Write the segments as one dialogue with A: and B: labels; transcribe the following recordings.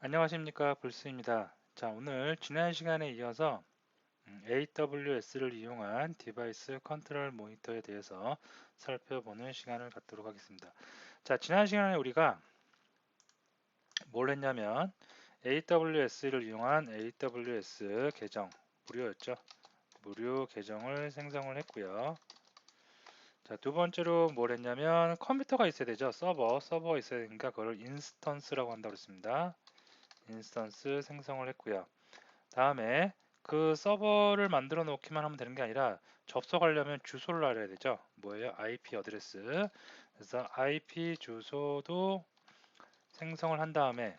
A: 안녕하십니까, 불스입니다. 자, 오늘 지난 시간에 이어서 AWS를 이용한 디바이스 컨트롤 모니터에 대해서 살펴보는 시간을 갖도록 하겠습니다. 자, 지난 시간에 우리가 뭘 했냐면 AWS를 이용한 AWS 계정, 무료였죠. 무료 계정을 생성을 했고요. 자, 두 번째로 뭘 했냐면 컴퓨터가 있어야 되죠. 서버가 있어야 되니까 그걸 인스턴스라고 한다고 했습니다. 인스턴스 생성을 했고요. 다음에 그 서버를 만들어 놓기만 하면 되는 게 아니라 접속하려면 주소를 알아야 되죠. 뭐예요? IP 어드레스. 그래서 IP 주소도 생성을 한 다음에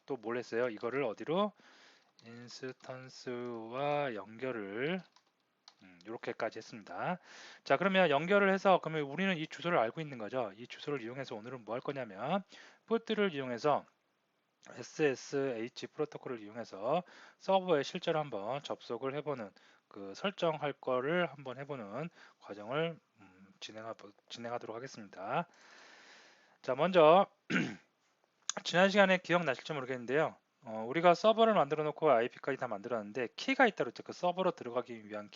A: 또 뭘 했어요? 이거를 어디로? 인스턴스와 연결을 이렇게까지 했습니다. 자, 그러면 연결을 해서 그러면 우리는 이 주소를 알고 있는 거죠. 이 주소를 이용해서 오늘은 뭐 할 거냐면 포트를 이용해서 SSH 프로토콜을 이용해서 서버에 실제로 한번 접속을 해보는 그 설정할 거를 한번 해보는 과정을 진행하도록 하겠습니다. 자, 먼저 지난 시간에 기억나실지 모르겠는데요. 우리가 서버를 만들어 놓고 IP까지 다 만들었는데 키가 있다고 했죠. 그 서버로 들어가기 위한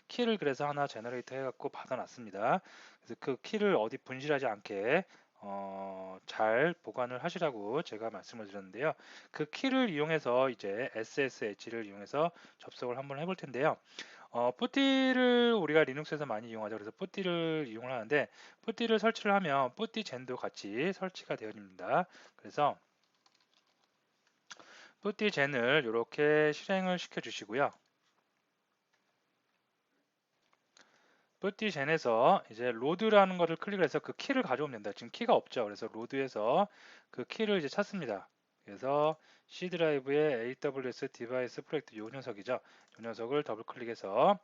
A: 키를 그래서 하나 제너레이터 해갖고 받아놨습니다. 그래서 그 키를 어디 분실하지 않게 잘 보관을 하시라고 제가 말씀을 드렸는데요. 그 키를 이용해서 이제 SSH를 이용해서 접속을 한번 해볼 텐데요. 뿌띠를 우리가 리눅스에서 많이 이용하죠. 그래서 뿌띠를 이용을 하는데 뿌띠를 설치를 하면 뿌띠 젠도 같이 설치가 되어집니다. 그래서 뿌띠 젠을 이렇게 실행을 시켜 주시고요. 뿌띠 젠에서 이제 로드라는 것을 클릭을 해서 그 키를 가져오면 된다. 지금 키가 없죠. 그래서 로드에서 그 키를 이제 찾습니다. 그래서 C 드라이브의 AWS 디바이스 프로젝트 요 녀석이죠. 요 녀석을 더블 클릭해서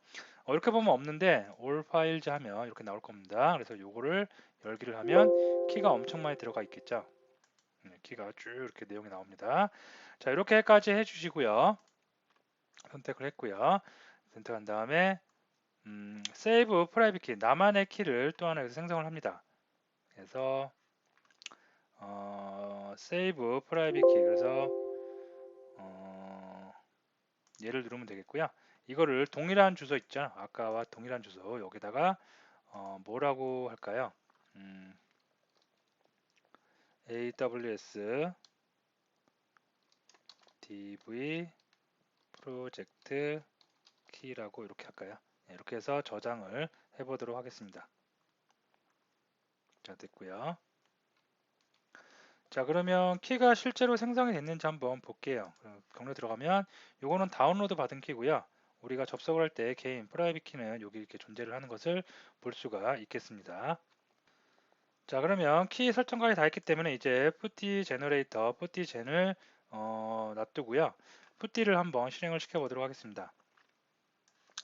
A: 이렇게 보면 없는데 all files 하면 이렇게 나올 겁니다. 그래서 요거를 열기를 하면 키가 엄청 많이 들어가 있겠죠. 키가 쭉 이렇게 내용이 나옵니다. 자, 이렇게까지 해주시고요. 선택을 했고요. 선택한 다음에 세이브 프라이빗 키, 나만의 키를 또 하나 여기서 생성을 합니다. 그래서 세이브 프라이빗 키, 그래서 얘를 누르면 되겠고요. 이거를 동일한 주소 있죠. 아까와 동일한 주소 여기다가 뭐라고 할까요? AWS DV 프로젝트 키라고 이렇게 할까요? 네, 이렇게 해서 저장을 해보도록 하겠습니다. 자, 됐고요. 자, 그러면 키가 실제로 생성이 됐는지 한번 볼게요. 경로 들어가면 이거는 다운로드 받은 키고요. 우리가 접속을 할 때 개인 프라이빗 키는 여기 이렇게 존재를 하는 것을 볼 수가 있겠습니다. 자, 그러면 키 설정까지 다 했기 때문에 이제 푸티 제너레이터, 푸티 젠을 놔두고요. 푸티를 한번 실행을 시켜 보도록 하겠습니다.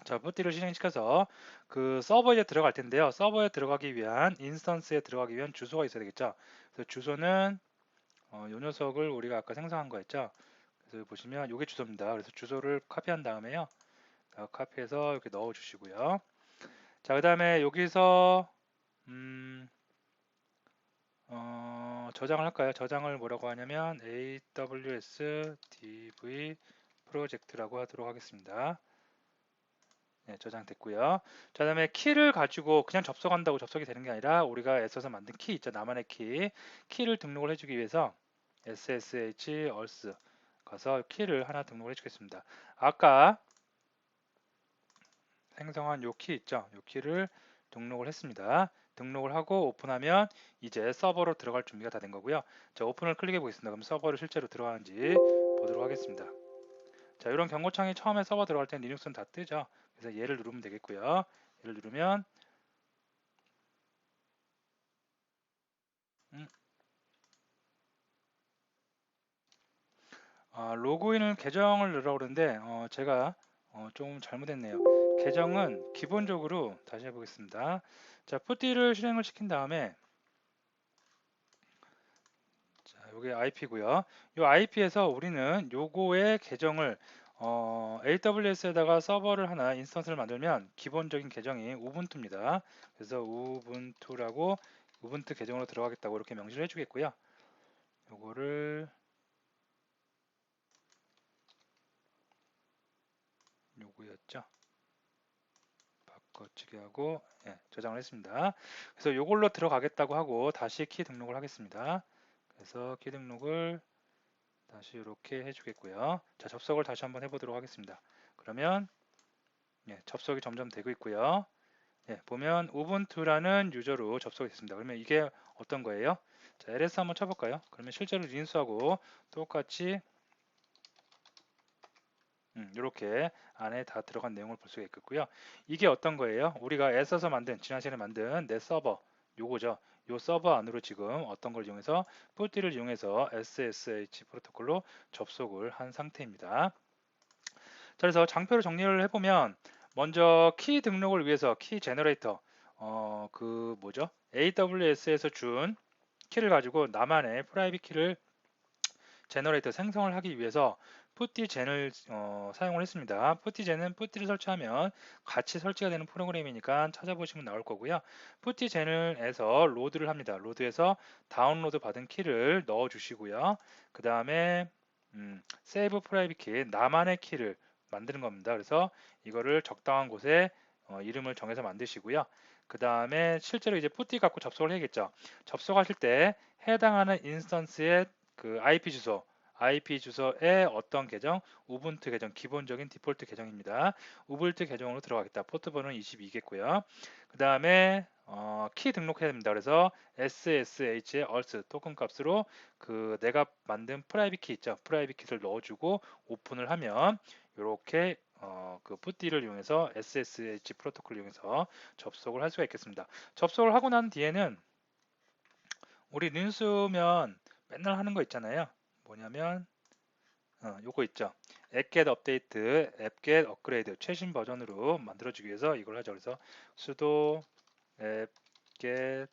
A: 자, 푸티를 실행시켜서 그 서버에 들어갈 텐데요. 서버에 들어가기 위한 인스턴스에 들어가기 위한 주소가 있어야 되겠죠. 그래서 주소는 요 녀석을 우리가 아까 생성한 거 했죠. 그래서 보시면 요게 주소입니다. 그래서 주소를 카피한 다음에요. 카피해서 이렇게 넣어 주시고요. 자, 그 다음에 여기서 저장을 할까요? 저장을 뭐라고 하냐면 AWS DV 프로젝트라고 하도록 하겠습니다. 네, 저장됐고요. 자, 다음에 키를 가지고 그냥 접속한다고 접속이 되는 게 아니라 우리가 애써서 만든 키 있죠. 나만의 키를 등록을 해주기 위해서 SSH earth 가서 키를 하나 등록을 해주겠습니다. 아까 생성한 요 키 있죠. 요 키를 등록을 했습니다. 등록을 하고 오픈하면 이제 서버로 들어갈 준비가 다 된 거고요. 자, 오픈을 클릭해 보겠습니다. 그럼 서버로 실제로 들어가는지 보도록 하겠습니다. 자, 이런 경고창이 처음에 서버 들어갈 때 리눅스는 다 뜨죠. 그래서 얘를 누르면 되겠고요. 얘를 누르면 로그인을 계정을 넣으라고 그러는데 제가 좀 잘못했네요. 계정은 기본적으로 다시 해보겠습니다. 자, 푸티를 실행을 시킨 다음에 자, 요게 IP고요. 요 IP에서 우리는 요거의 계정을 AWS에다가 서버를 하나 인스턴스를 만들면 기본적인 계정이 우분투입니다. 그래서 우분투라고 우분투 계정으로 들어가겠다고 이렇게 명시를 해주겠고요. 요거를 누구였죠? 바꿔치기 하고 예, 저장을 했습니다. 그래서 이걸로 들어가겠다고 하고 다시 키 등록을 하겠습니다. 그래서 키 등록을 다시 이렇게 해주겠고요. 자, 접속을 다시 한번 해보도록 하겠습니다. 그러면 예, 접속이 점점 되고 있고요. 예, 보면 우분투라는 유저로 접속이 됐습니다. 그러면 이게 어떤 거예요? 자, ls 한번 쳐볼까요? 그러면 실제로 리눅스하고 똑같이 이렇게 안에 다 들어간 내용을 볼 수가 있겠고요. 이게 어떤 거예요? 우리가 애써서 만든 지난 시간에 만든 내 서버 요거죠. 요 서버 안으로 지금 어떤 걸 이용해서 뿔띠를 이용해서 SSH 프로토콜로 접속을 한 상태입니다. 자, 그래서 장표를 정리를 해보면 먼저 키 등록을 위해서 키 제너레이터 그 뭐죠? AWS에서 준 키를 가지고 나만의 프라이빗 키를 제너레이터 생성을 하기 위해서 푸티젠을 사용을 했습니다. 푸티젠은 푸티를 설치하면 같이 설치가 되는 프로그램이니까 찾아보시면 나올 거고요. 푸티젠을에서 로드를 합니다. 로드에서 다운로드 받은 키를 넣어 주시고요. 그 다음에 세이브 프라이빗 키, 나만의 키를 만드는 겁니다. 그래서 이거를 적당한 곳에 이름을 정해서 만드시고요. 그 다음에 실제로 이제 푸티 갖고 접속을 해야겠죠. 접속하실 때 해당하는 인스턴스의 그 IP 주소에 어떤 계정? 우분투 계정, 기본적인 디폴트 계정입니다. 우분투 계정으로 들어가겠다. 포트 번호는 22겠고요. 그 다음에 키 등록해야 됩니다. 그래서 SSH의 얼스 토큰 값으로 그 내가 만든 프라이빗 키 있죠. 프라이빗 키를 넣어주고 오픈을 하면 이렇게 그 푸티를 이용해서 SSH 프로토콜을 이용해서 접속을 할 수가 있겠습니다. 접속을 하고 난 뒤에는 우리 린수면 맨날 하는 거 있잖아요. 뭐냐면 요거 있죠. 앱겟 업데이트, 앱겟 업그레이드 최신 버전으로 만들어주기 위해서 이걸 하죠. 그래서 sudo 앱겟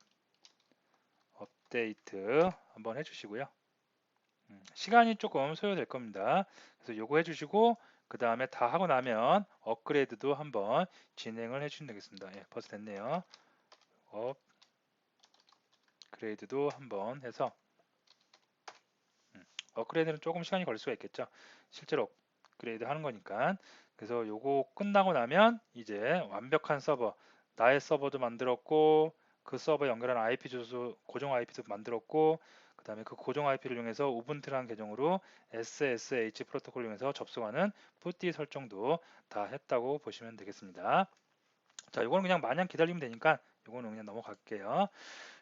A: 업데이트 한번 해주시고요. 시간이 조금 소요될 겁니다. 그래서 요거 해주시고 그 다음에 다 하고 나면 업그레이드도 한번 진행을 해주시면 되겠습니다. 예, 벌써 됐네요. 업그레이드도 한번 해서 업그레이드는 조금 시간이 걸릴 수가 있겠죠. 실제로 업그레이드 하는 거니까. 그래서 요거 끝나고 나면 이제 완벽한 서버, 나의 서버도 만들었고 그 서버 연결하는 IP 주소, 고정 IP도 만들었고 그 다음에 그 고정 IP를 이용해서 우분투라는 계정으로 SSH 프로토콜을 이용해서 접속하는 푸티 설정도 다 했다고 보시면 되겠습니다. 자, 이거는 그냥 마냥 기다리면 되니까 이거는 그냥 넘어갈게요.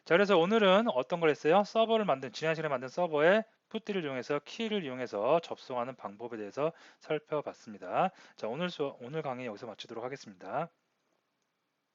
A: 자, 그래서 오늘은 어떤 걸 했어요? 서버를 만든, 지난 시간에 만든 서버에 푸티를 이용해서 키를 이용해서 접속하는 방법에 대해서 살펴봤습니다. 자, 오늘 강의 여기서 마치도록 하겠습니다.